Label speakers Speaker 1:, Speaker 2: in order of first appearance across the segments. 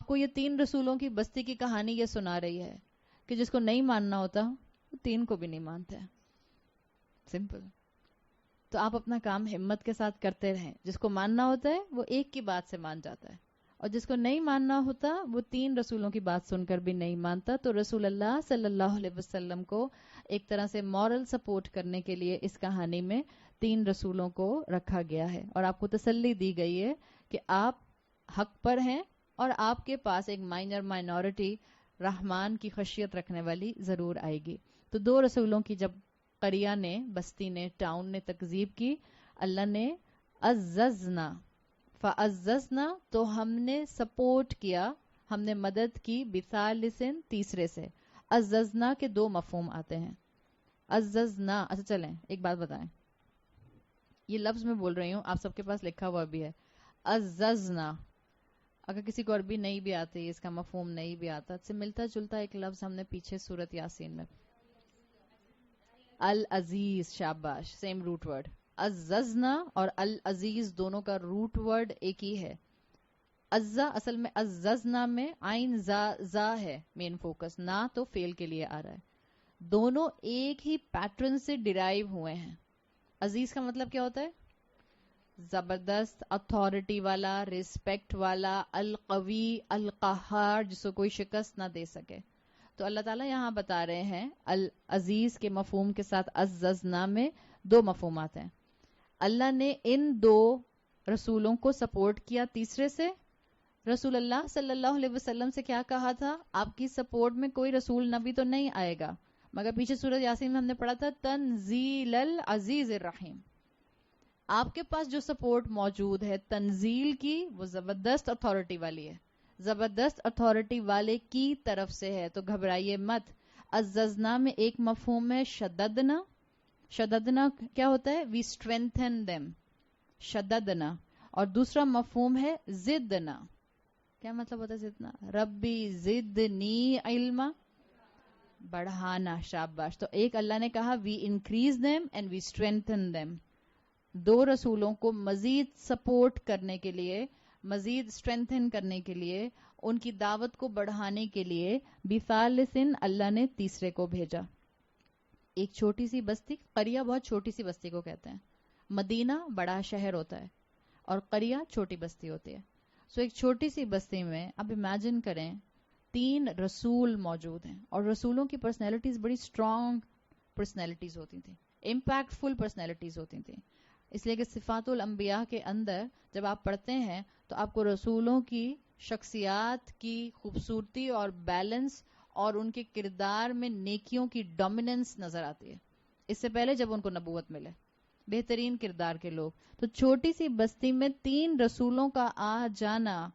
Speaker 1: آپ کو یہ 3 رسولوں کی بستی کی کہانی یہ سنا رہی ہے کہ جس کو نہیں ماننا ہوتا وہ 3 کو بھی نہیں مانتا ہے. سمپل. تو آپ اپنا کام ہمت کے ساتھ کرتے رہیں. جس کو ماننا ہوتا ہے وہ ایک کی بات سے مان جاتا ہے, اور جس کو نہیں ماننا ہوتا وہ 3 رسولوں کی بات سن کر بھی نہیں مانتا. تو رسول اللہ صلی اللہ علیہ وسلم کو ایک طرح سے مورل سپورٹ کرنے کے لیے اس کہانی میں 3 رسولوں کو رکھا گیا ہے, اور آپ کو تسلی دی گئی ہے کہ آپ حق پر ہیں, اور آپ کے پاس ایک مائنورٹی رحمان کی خشیت رکھنے والی ضرور آئے گی. تو 2 رسولوں کی جب قریہ نے, بستی نے, ٹاؤن نے تکذیب کی, اللہ نے عززنا فعززنا, تو ہم نے سپورٹ کیا, ہم نے مدد کی, بثالثن, تیسرے سے. عززنا کے 2 مفہوم آتے ہیں. عززنا, اچھا چلیں ایک بات بتائیں, یہ لفظ میں بول رہی ہوں, آپ سب کے پاس لکھا ہوا بھی ہے. عززنا, اگر کسی کو عربی نہیں بھی آتی, اس کا مفہوم نہیں بھی آتا, اس سے ملتا جلتا ایک لفظ ہم نے پیچھے سورت یاسین میں, العزیز, شاباش, سیم روٹ ورڈ. عززنا اور العزیز دونوں کا روٹ ورڈ ایک ہی ہے. عزا اصل میں عززنا میں عین زا ہے مین فوکس, نہ تو فیل کے لیے آ رہا ہے. دونوں ایک ہی پیٹرن سے ڈرائیو ہوئے ہیں. عزیز کا مطلب کیا ہوتا ہے؟ زبردست, اتھارٹی والا, ریسپیکٹ والا, القوی, القہار, جس کو کوئی شکست نہ دے سکے. تو اللہ تعالیٰ یہاں بتا رہے ہیں العزیز کے مفہوم کے ساتھ عززنا میں 2 مفہومات ہیں. اللہ نے ان 2 رسولوں کو سپورٹ کیا تیسرے سے. رسول اللہ صلی اللہ علیہ وسلم سے کیا کہا تھا؟ آپ کی سپورٹ میں کوئی رسول نبی تو نہیں آئے گا, مگر پیچھے سورۃ یاسین میں ہم نے پڑھا تھا تنزیل العزیز الرحیم. آپ کے پاس جو سپورٹ موجود ہے تنزیل کی, وہ زبردست اتھارٹی والی ہے, زبردست اتھارٹی والے کی طرف سے ہے, تو گھبرائیے مت. عززنا میں ایک مفہوم ہے شددنا. شددنا کیا ہوتا ہے؟ وی اسٹرینتھن دیم, شددنا. اور دوسرا مفہوم ہے زدنا. کیا مطلب ہوتا ہے زدنا؟ ربی زدنی علما, بڑھانا, شاباش. تو ایک اللہ نے کہا we increase them and we strengthen them. 2 رسولوں کو مزید سپورٹ کرنے کے لیے, مزید اسٹرینتھن کرنے کے لیے, ان کی دعوت کو بڑھانے کے لیے بثالثن, اللہ نے تیسرے کو بھیجا. ایک چھوٹی سی بستی, قریہ بہت چھوٹی سی بستی کو کہتے ہیں. مدینہ بڑا شہر ہوتا ہے اور قریہ چھوٹی بستی ہوتی ہے. سو ایک چھوٹی سی بستی میں اب امیجن کریں 3 رسول موجود ہیں, اور رسولوں کی پرسنالٹیز بڑی اسٹرانگ پرسنالٹیز ہوتی تھیں, امپیکٹ فل پرسنالٹیز ہوتی تھیں. اس لیے کہ صفات الانبیاء کے اندر جب آپ پڑھتے ہیں تو آپ کو رسولوں کی شخصیات کی خوبصورتی اور بیلنس اور ان کے کردار میں نیکیوں کی ڈومیننس نظر آتی ہے. اس سے پہلے جب ان کو نبوت ملے, بہترین کردار کے لوگ. تو چھوٹی سی بستی میں 3 رسولوں کا آ جانا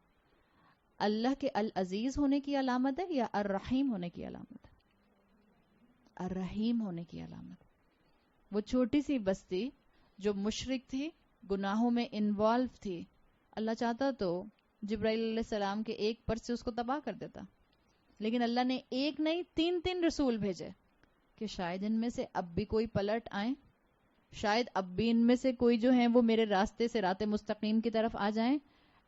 Speaker 1: اللہ کے العزیز ہونے کی علامت ہے یا الرحیم ہونے کی علامت ہے؟ الرحیم ہونے کی علامت. وہ چھوٹی سی بستی جو مشرک تھی, گناہوں میں انوالو تھی, اللہ چاہتا تو جبرائیل علیہ السلام کے ایک پر سے اس کو تباہ کر دیتا, لیکن اللہ نے ایک نہیں 3 رسول بھیجے کہ شاید ان میں سے اب بھی کوئی پلٹ آئیں, شاید اب بھی ان میں سے کوئی جو ہیں وہ میرے راستے سے رات مستقیم کی طرف آ جائیں.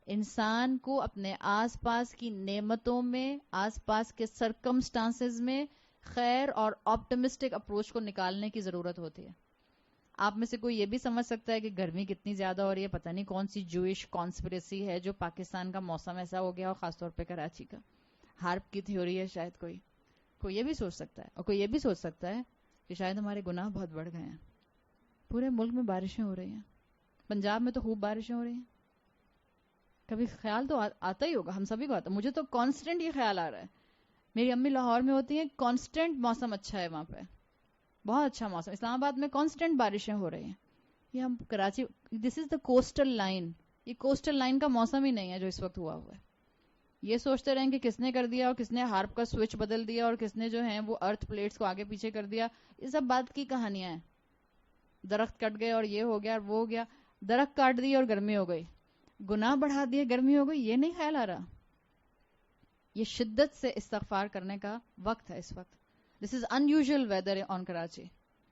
Speaker 1: انسان کو اپنے آس پاس کی نعمتوں میں, آس پاس کے سرکمسٹانسز میں خیر اور آپٹمسٹک اپروچ کو نکالنے کی ضرورت ہوتی ہے. آپ میں سے کوئی یہ بھی سمجھ سکتا ہے کہ گرمی کتنی زیادہ ہو رہی ہے, پتہ نہیں کون سی جوئش کانسپریسی ہے جو پاکستان کا موسم ایسا ہو گیا, اور خاص طور پہ کراچی کا ہارپ کی تھیوری ہے. شاید کوئی یہ بھی سوچ سکتا ہے, اور کوئی یہ بھی سوچ سکتا ہے کہ شاید ہمارے گناہ بہت بڑھ گئے ہیں. پورے ملک میں بارشیں ہو رہی ہیں, پنجاب میں تو خوب بارشیں ہو رہی ہیں. کبھی خیال تو آتا ہی ہوگا, ہم سبھی کو آتا ہے. مجھے تو کانسٹنٹ یہ خیال آ رہا ہے, میری امی لاہور میں ہوتی ہیں, کانسٹنٹ موسم اچھا ہے وہاں پہ, بہت اچھا موسم. اسلام آباد میں کانسٹنٹ بارشیں ہو رہی ہیں. یہ ہم کراچی, دس از دا کوسٹل لائن, یہ کوسٹل لائن کا موسم ہی نہیں ہے جو اس وقت ہوا ہوا ہے. یہ سوچتے رہیں کہ کس نے کر دیا, اور کس نے ہارپ کا سوئچ بدل دیا, اور کس نے جو ہے وہ ارتھ پلیٹس کو آگے پیچھے کر دیا. یہ سب بات کی کہانیاں ہیں. درخت کٹ گئے اور یہ ہو گیا اور وہ ہو گیا. درخت کاٹ دیے اور گرمی ہو گئی, گناہ بڑھا دیے گرمی ہو گئی, یہ نہیں خیال آ رہا. یہ شدت سے استغفار کرنے کا وقت ہے اس وقت. دس از unusual weather on کراچی.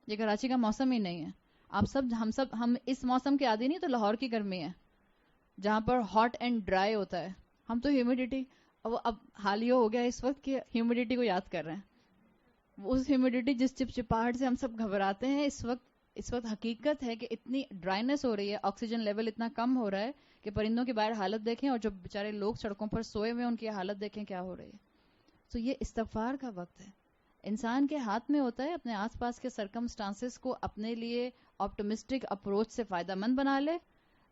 Speaker 1: یہ کراچی کا موسم ہی نہیں ہے. آپ سب ہم اس موسم کے عادی نہیں, تو لاہور کی گرمی ہے جہاں پر ہاٹ اینڈ ڈرائی ہوتا ہے. ہم تو ہیومیڈیٹی وہ اب حال یہ ہو گیا اس وقت کہ ہیومیڈیٹی کو یاد کر رہے ہیں. اس ہیومیڈیٹی جس چپچپاہٹ سے ہم سب گھبراتے ہیں اس وقت حقیقت ہے کہ اتنی ڈرائنس ہو رہی ہے, آکسیجن لیول اتنا کم ہو رہا ہے کہ پرندوں کی باہر حالت دیکھیں, اور جو بیچارے لوگ سڑکوں پر سوئے ہوئے ان کی حالت دیکھیں کیا ہو رہی ہے. تو یہ استغفار کا وقت ہے. انسان کے ہاتھ میں ہوتا ہے اپنے آس پاس کے سرکمسٹانسز کو اپنے لیے آپٹمسٹک اپروچ سے فائدہ مند بنا لے,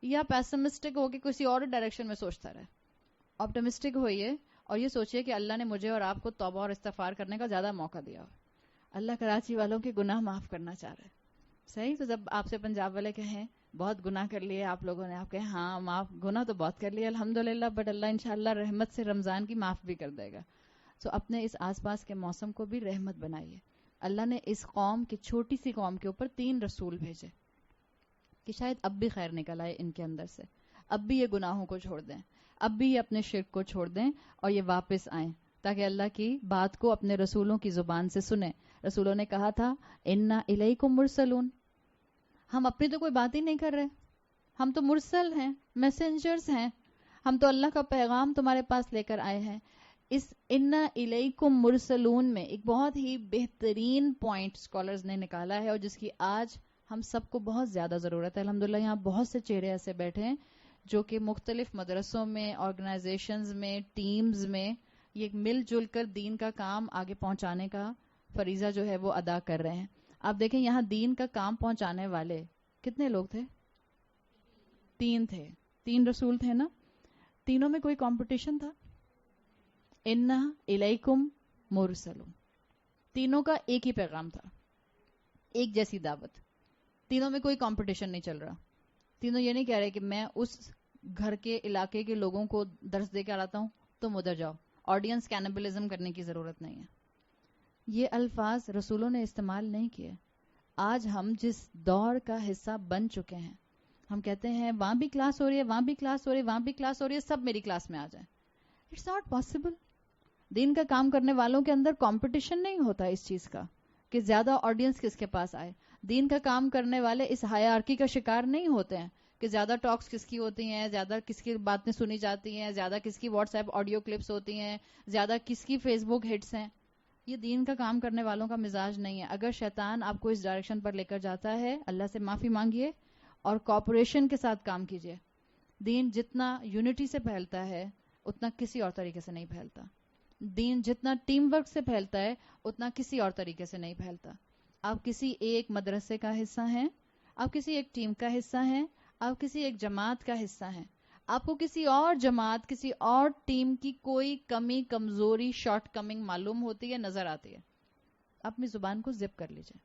Speaker 1: یا پیسمسٹک ہو کے کسی اور ڈائریکشن میں سوچتا رہے. آپٹمسٹک ہوئیے اور یہ سوچئے کہ اللہ نے مجھے اور آپ کو توبہ اور استغفار کرنے کا زیادہ موقع دیا. اللہ کراچی والوں کے گناہ معاف کرنا چاہ رہے. صحیح. تو جب آپ سے پنجاب والے کہیں بہت گناہ کر لیے آپ لوگوں نے, آپ کہیں ہاں معاف, گناہ تو بہت کر لیے الحمدللہ, بٹ اللہ انشاءاللہ رحمت سے رمضان کی معاف بھی کر دے گا. تو اپنے اس آس پاس کے موسم کو بھی رحمت بنائیے. اللہ نے اس قوم کی, چھوٹی سی قوم کے اوپر 3 رسول بھیجے کہ شاید اب بھی خیر نکل آئے ان کے اندر سے, اب بھی یہ گناہوں کو چھوڑ دیں, اب بھی یہ اپنے شرک کو چھوڑ دیں اور یہ واپس آئیں تاکہ اللہ کی بات کو اپنے رسولوں کی زبان سے سنیں. رسولوں نے کہا تھا انا الیکم مرسلون, ہم اپنی تو کوئی بات ہی نہیں کر رہے, ہم تو مرسل ہیں, میسنجرز ہیں, ہم تو اللہ کا پیغام تمہارے پاس لے کر آئے ہیں. اس انا الیکم مرسلون میں ایک بہت ہی بہترین پوائنٹ اسکالرز نے نکالا ہے, اور جس کی آج ہم سب کو بہت زیادہ ضرورت ہے. الحمدللہ یہاں بہت سے چہرے ایسے بیٹھے ہیں جو کہ مختلف مدرسوں میں, آرگنائزیشنز میں, ٹیمز میں یہ مل جل کر دین کا کام آگے پہنچانے کا فریضہ جو ہے وہ ادا کر رہے ہیں. آپ دیکھیں یہاں دین کا کام پہنچانے والے کتنے لوگ تھے؟ 3 تھے. 3 رسول تھے نا. تینوں میں کوئی کمپٹیشن تھا؟ انا الیکم مرسلون. تینوں کا ایک ہی پیغام تھا, ایک جیسی دعوت. تینوں میں کوئی کمپٹیشن نہیں چل رہا. تینوں یہ نہیں کہہ رہے کہ میں اس گھر کے علاقے کے لوگوں کو درس دے کے آتا ہوں تم ادھر جاؤ. آڈینس کینیبلزم کرنے کی ضرورت نہیں ہے. یہ الفاظ رسولوں نے استعمال نہیں کیے. آج ہم جس دور کا حصہ بن چکے ہیں, ہم کہتے ہیں وہاں بھی کلاس ہو رہی ہے, وہاں بھی کلاس ہو رہی ہے, وہاں بھی کلاس ہو رہی ہے, سب میری کلاس میں آ جائیں. It's not possible. دین کا کام کرنے والوں کے اندر کمپٹیشن نہیں ہوتا اس چیز کا کہ زیادہ آڈینس کس کے پاس آئے. دین کا کام کرنے والے اس ہائرارکی کا شکار نہیں ہوتے ہیں کہ زیادہ ٹاکس کس کی ہوتی ہیں, زیادہ کس کی باتیں سنی جاتی ہیں, زیادہ کس کی واٹس ایپ آڈیو کلپس ہوتی ہیں, زیادہ کس کی فیس بک ہٹس ہیں. یہ دین کا کام کرنے والوں کا مزاج نہیں ہے. اگر شیطان آپ کو اس ڈائریکشن پر لے کر جاتا ہے, اللہ سے معافی مانگیے اور کوآپریشن کے ساتھ کام کیجیے. دین جتنا یونٹی سے پھیلتا ہے اتنا کسی اور طریقے سے نہیں پھیلتا. دین جتنا ٹیم ورک سے پھیلتا ہے اتنا کسی اور طریقے سے نہیں پھیلتا. آپ کسی ایک مدرسے کا حصہ ہیں, آپ کسی ایک ٹیم کا حصہ ہیں, آپ کسی ایک جماعت کا حصہ ہیں, آپ کو کسی اور جماعت, کسی اور ٹیم کی کوئی کمی, کمزوری, شارٹ کمنگ معلوم ہوتی ہے, نظر آتی ہے, اپنی زبان کو زپ کر لیجئے.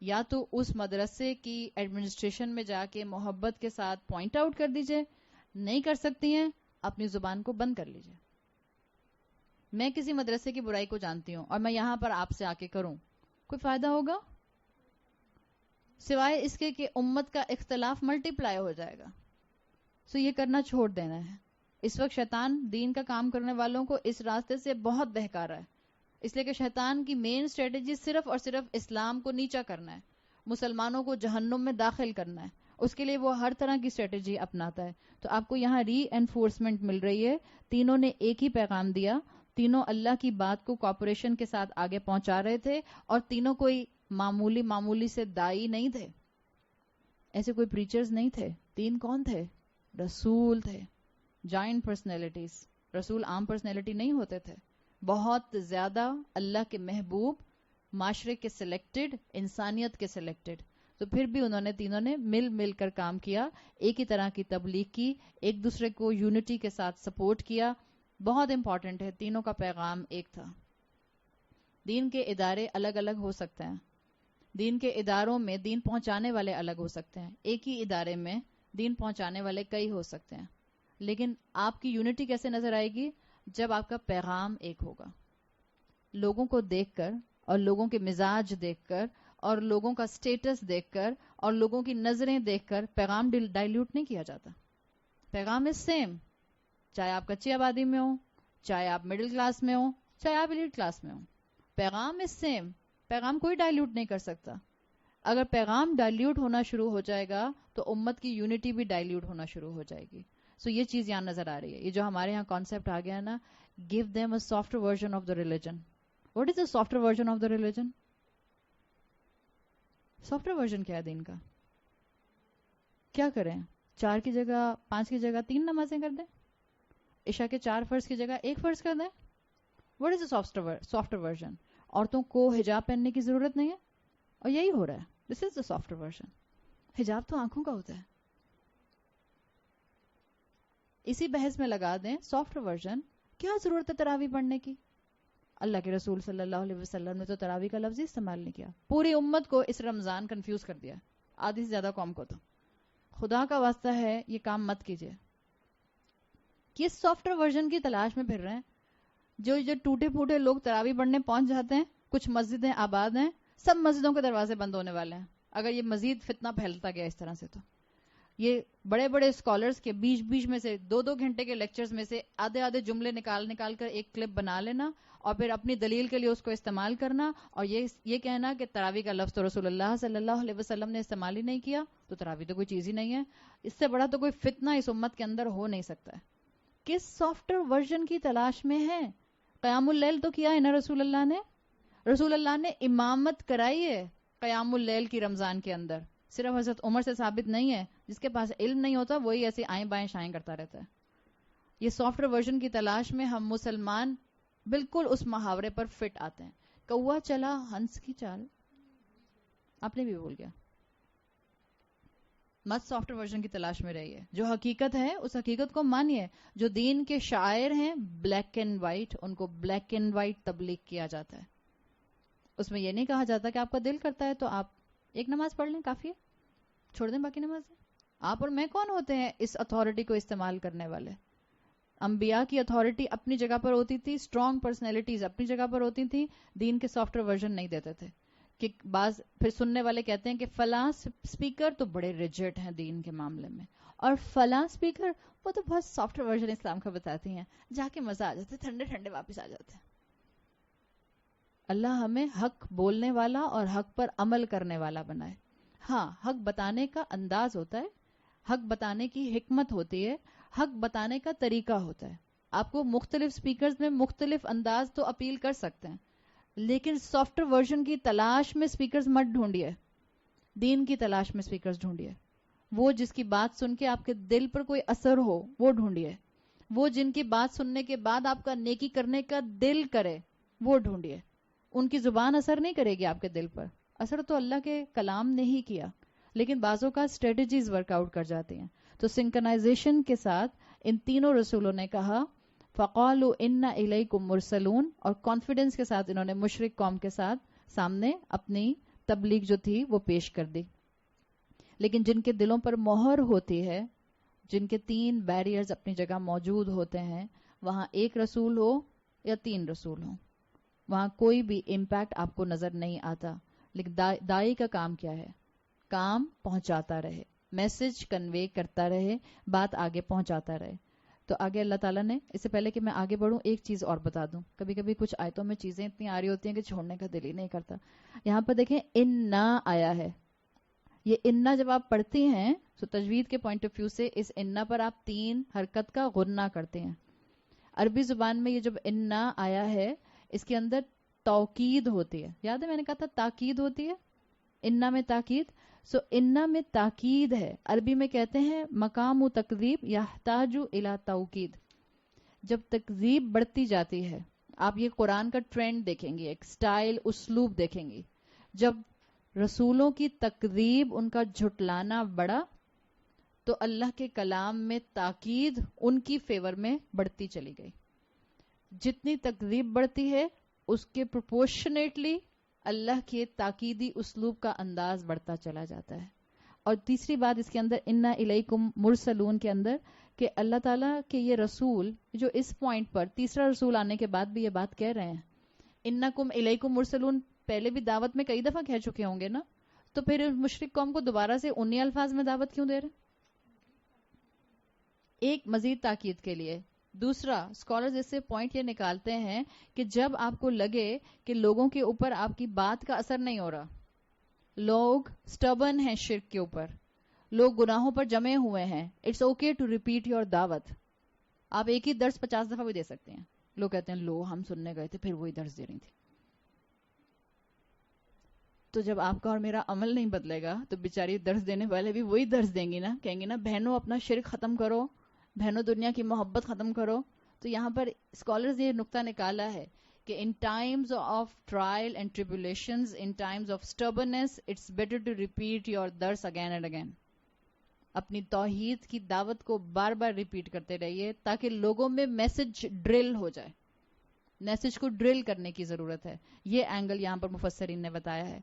Speaker 1: یا تو اس مدرسے کی ایڈمنسٹریشن میں جا کے محبت کے ساتھ پوائنٹ آؤٹ کر دیجئے, نہیں کر سکتی ہیں اپنی زبان کو بند کر لیجئے. میں کسی مدرسے کی برائی کو جانتی ہوں اور میں یہاں پر آپ سے آ کے کروں, کوئی فائدہ ہوگا سوائے اس کے کہ امت کا اختلاف ملٹی پلائی ہو جائے گا. سو یہ کرنا چھوڑ دینا ہے. اس وقت شیطان دین کا کام کرنے والوں کو اس راستے سے بہت بہکا رہا ہے, اس لیے کہ شیطان کی مین اسٹریٹجی صرف اور صرف اسلام کو نیچا کرنا ہے, مسلمانوں کو جہنم میں داخل کرنا ہے. اس کے لیے وہ ہر طرح کی اسٹریٹجی اپناتا ہے. تو آپ کو یہاں ری انفورسمنٹ مل رہی ہے. تینوں نے ایک ہی پیغام دیا, تینوں اللہ کی بات کو کوآپریشن کے ساتھ آگے پہنچا رہے تھے, اور تینوں کوئی معمولی سے دائی نہیں تھے, ایسے کوئی پریچرز نہیں تھے. 3 کون تھے؟ رسول تھے, جائنٹ پرسنالٹیز. رسول عام پرسنالٹی نہیں ہوتے تھے, بہت زیادہ اللہ کے محبوب, معاشرے کے سلیکٹڈ, انسانیت کے سلیکٹڈ. تو پھر بھی انہوں نے تینوں نے مل کر کام کیا, ایک ہی طرح کی تبلیغ کی, ایک دوسرے کو یونٹی کے ساتھ سپورٹ کیا. بہت امپورٹنٹ ہے, تینوں کا پیغام ایک تھا. دین کے ادارے الگ الگ ہو سکتے ہیں, دین کے اداروں میں دین پہنچانے والے الگ ہو سکتے ہیں, ایک ہی ادارے میں دین پہنچانے والے کئی ہو سکتے ہیں. لیکن آپ کی یونٹی کیسے نظر آئے گی؟ جب آپ کا پیغام ایک ہوگا. لوگوں کو دیکھ کر اور لوگوں کے مزاج دیکھ کر اور لوگوں کا سٹیٹس دیکھ کر اور لوگوں کی نظریں دیکھ کر پیغام ڈائلیوٹ نہیں کیا جاتا. پیغام از سیم, چاہے آپ کچی آبادی میں ہو, چاہے آپ مڈل کلاس میں ہو, چاہے آپ ایلیٹ کلاس میں ہو. پیغام از سیم. پیغام کوئی ڈائلیوٹ نہیں کر سکتا. اگر پیغام ڈائلیوٹ ہونا شروع ہو جائے گا تو امت کی یونٹی بھی ڈائلیوٹ ہونا شروع ہو جائے گی. سو یہ چیز یہاں نظر آ رہی ہے. یہ جو ہمارے یہاں کانسیپٹ آ گیا نا, give them a soft version of the religion. What is the soft version of the religion? Soft version کیا ہے دین کا؟ کیا کریں؟ 4 کی جگہ 5 کی جگہ 3 نمازیں کر دیں, عشاء کے 4 فرض کی جگہ 1 فرض کر دیں. What is the soft version? عورتوں کو حجاب پہننے کی ضرورت نہیں ہے, اور یہی ہو رہا ہے. دس از دا سافٹ ورژن. حجاب تو آنکھوں کا ہوتا ہے. اسی بحث میں لگا دیں سافٹ ورژن. کیا ضرورت ہے تراویح پڑھنے کی؟ اللہ کے رسول صلی اللہ علیہ وسلم نے تو تراویح کا لفظ ہی استعمال نہیں کیا. پوری امت کو اس رمضان کنفیوز کر دیا, آدھی سے زیادہ قوم کو. تو خدا کا واسطہ ہے یہ کام مت کیجیے. کس سافٹ ورژن کی تلاش میں پھر رہے ہیں؟ جو ٹوٹے پھوٹے لوگ تراویح پڑھنے پہنچ جاتے ہیں, کچھ مسجدیں آباد ہیں, سب مسجدوں کے دروازے بند ہونے والے ہیں اگر یہ مزید فتنہ پھیلتا گیا اس طرح سے. تو یہ بڑے بڑے اسکالرز کے بیچ میں سے 2 گھنٹے کے لیکچرز میں سے آدھے جملے نکال کر ایک کلپ بنا لینا, اور پھر اپنی دلیل کے لیے اس کو استعمال کرنا, اور یہ کہنا کہ تراویح کا لفظ تو رسول اللہ صلی اللہ علیہ وسلم نے استعمال ہی نہیں کیا, تو تراویح تو کوئی چیز ہی نہیں ہے. اس سے بڑا تو کوئی فتنہ اس امت کے اندر ہو نہیں سکتا ہے. کس سافٹ ورژن کی تلاش میں ہے؟ قیام اللیل تو کیا ہے نا رسول اللہ نے. رسول اللہ نے امامت کرائی ہے قیام اللیل کی رمضان کے اندر. صرف حضرت عمر سے ثابت نہیں ہے. جس کے پاس علم نہیں ہوتا وہی ایسے آئیں بائیں شائیں کرتا رہتا ہے. یہ سافٹ ورژن کی تلاش میں ہم مسلمان بالکل اس محاورے پر فٹ آتے ہیں. کوا چلا ہنس کی چال, آپ نے بھی بول گیا. مت سافٹ ورژن کی تلاش میں رہیے. جو حقیقت ہے اس حقیقت کو مانیے. جو دین کے شاعر ہیں بلیک اینڈ وائٹ, ان کو بلیک اینڈ وائٹ تبلیغ کیا جاتا ہے. اس میں یہ نہیں کہا جاتا کہ آپ کا دل کرتا ہے تو آپ ایک نماز پڑھ لیں, کافی ہے, چھوڑ دیں باقی نمازیں. آپ اور میں کون ہوتے ہیں اس اتھارٹی کو استعمال کرنے والے؟ انبیاء کی اتھارٹی اپنی جگہ پر ہوتی تھی, اسٹرانگ پرسنالٹیز اپنی جگہ پر ہوتی تھی, دین کے سافٹ ویئر ورژن نہیں دیتے تھے. کہ بعض پھر سننے والے کہتے ہیں کہ فلاں اسپیکر تو بڑے ریجٹ ہیں دین کے معاملے میں, اور فلاں اسپیکر وہ تو بہت سافٹ ویئر ورژن اسلام کا بتاتی ہیں, جا کے مزہ آ جاتا ہے, ٹھنڈے ٹھنڈے واپس آ جاتے ہیں. اللہ ہمیں حق بولنے والا اور حق پر عمل کرنے والا بنائے. ہاں, حق بتانے کا انداز ہوتا ہے, حق بتانے کی حکمت ہوتی ہے, حق بتانے کا طریقہ ہوتا ہے. آپ کو مختلف سپیکرز میں مختلف انداز تو اپیل کر سکتے ہیں, لیکن سافٹ ورژن کی تلاش میں سپیکرز مت ڈھونڈیے, دین کی تلاش میں سپیکرز ڈھونڈیے. وہ جس کی بات سن کے آپ کے دل پر کوئی اثر ہو وہ ڈھونڈیے. وہ جن کی بات سننے کے بعد آپ کا نیکی کرنے کا دل کرے وہ ڈھونڈیے. ان کی زبان اثر نہیں کرے گی آپ کے دل پر, اثر تو اللہ کے کلام نے ہی کیا, لیکن بعضوں کا اسٹریٹجیز ورک آؤٹ کر جاتی ہیں. تو سنکرنائزیشن کے ساتھ ان تینوں رسولوں نے کہا فَقَالُوا إِنَّا إِلَيْكُمْ مُرْسَلُونَ, اور کانفیڈنس کے ساتھ انہوں نے مشرک قوم کے ساتھ سامنے اپنی تبلیغ جو تھی وہ پیش کر دی. لیکن جن کے دلوں پر مہر ہوتی ہے, جن کے 3 بیریئرز اپنی جگہ موجود ہوتے ہیں, وہاں 1 رسول ہو یا 3 رسول ہوں, وہاں کوئی بھی امپیکٹ آپ کو نظر نہیں آتا. لیکن دائی کا کام کیا ہے؟ کام پہنچاتا رہے, میسج کنوے کرتا رہے, بات آگے پہنچاتا رہے. تو آگے اللہ تعالیٰ نے, اس سے پہلے کہ میں آگے بڑھوں ایک چیز اور بتا دوں, کبھی کبھی کچھ آیتوں میں چیزیں اتنی آ رہی ہوتی ہیں کہ چھوڑنے کا دل ہی نہیں کرتا. یہاں پر دیکھیں اِنَّا آیا ہے. یہ اِنَّا جب آپ پڑھتی ہیں تو تجوید کے پوائنٹ آف ویو سے اس اِنَّا پر آپ 3 حرکت کا غنہ کرتے ہیں. عربی زبان میں یہ جب اِنَّا آیا ہے اس کے اندر توکید ہوتی ہے. یاد ہے میں نے کہا تھا تاکید ہوتی ہے, اِنَّا میں تاکید. سو اِنَّا میں تاکید ہے. عربی میں کہتے ہیں مقام و تکذیب یحتاج الی توکید. جب تکذیب بڑھتی جاتی ہے, آپ یہ قرآن کا ٹرینڈ دیکھیں گے, ایک سٹائل اسلوب دیکھیں گی, جب رسولوں کی تکذیب ان کا جھٹلانا بڑھا تو اللہ کے کلام میں تاکید ان کی فیور میں بڑھتی چلی گئی. جتنی تکذیب بڑھتی ہے اس کے پروپورشنیٹلی اللہ کے تاکیدی اسلوب کا انداز بڑھتا چلا جاتا ہے. اور تیسری بات اس کے اندر اِنَّا إِلَيْكُمْ مُرْسَلُونَ کے اندر کہ اللہ تعالیٰ کے یہ رسول جو اس پوائنٹ پر تیسرا رسول آنے کے بعد بھی یہ بات کہہ رہے ہیں, اِنَّكُمْ إِلَيْكُمْ مُرْسَلُونَ پہلے بھی دعوت میں کئی دفعہ کہہ چکے ہوں گے نا, تو پھر مشرک قوم کو دوبارہ سے انہی الفاظ میں دعوت کیوں دے رہے؟ ایک مزید تاکید کے لیے. دوسرا, اسکالرز اس سے پوائنٹ یہ نکالتے ہیں کہ جب آپ کو لگے کہ لوگوں کے اوپر آپ کی بات کا اثر نہیں ہو رہا, لوگ سٹبن ہیں شرک کے اوپر, لوگ گناہوں پر جمے ہوئے ہیں. It's okay to repeat your دعوت. آپ ایک ہی درس 50 دفعہ بھی دے سکتے ہیں. لوگ کہتے ہیں لو ہم سننے گئے تھے پھر وہی درس دے رہی تھی. تو جب آپ کا اور میرا عمل نہیں بدلے گا تو بیچاری درس دینے والے بھی وہی درس دیں گی نا, کہیں گے نا بہنوں اپنا شرک ختم کرو, بہنوں دنیا کی محبت ختم کرو. تو یہاں پر اسکالرز نے یہ نقطہ نکالا ہے کہ in times of trial and tribulations, in times of disturbance, it's better to repeat your درس اگین اینڈ اگین. اپنی توحید کی دعوت کو بار بار ریپیٹ کرتے رہیے تاکہ لوگوں میں میسج ڈرل ہو جائے. میسج کو ڈرل کرنے کی ضرورت ہے. یہ اینگل یہاں پر مفسرین نے بتایا ہے.